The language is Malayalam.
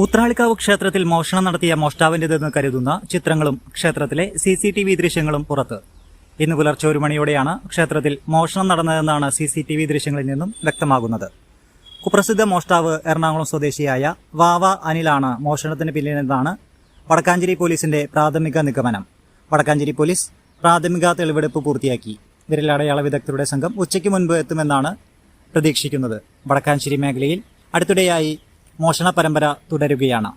ഊത്രാളിക്കാവ് ക്ഷേത്രത്തിൽ മോഷണം നടത്തിയ മോഷ്ടാവിന്റേതെന്ന് കരുതുന്ന ചിത്രങ്ങളും ക്ഷേത്രത്തിലെ CCTV ദൃശ്യങ്ങളും പുറത്ത്. ഇന്ന് പുലർച്ചെ 1 മണിയോടെയാണ് ക്ഷേത്രത്തിൽ മോഷണം നടന്നതെന്നാണ് CCTV ദൃശ്യങ്ങളിൽ നിന്നും വ്യക്തമാകുന്നത്. കുപ്രസിദ്ധ മോഷ്ടാവ് എറണാകുളം സ്വദേശിയായ വാവ അനിലാണ് മോഷണത്തിന് പിന്നിലെന്നാണ് വടക്കാഞ്ചേരി പോലീസിന്റെ പ്രാഥമിക നിഗമനം. വടക്കാഞ്ചേരി പോലീസ് പ്രാഥമിക തെളിവെടുപ്പ് പൂർത്തിയാക്കി. വിരലടയാള വിദഗ്ധരുടെ സംഘം ഉച്ചയ്ക്ക് മുൻപ് എത്തുമെന്നാണ് പ്രതീക്ഷിക്കുന്നത്. വടക്കാഞ്ചേരി മേഖലയിൽ അടുത്തിടെയായി മോഷണ പരമ്പര തുടരുകയാണ്.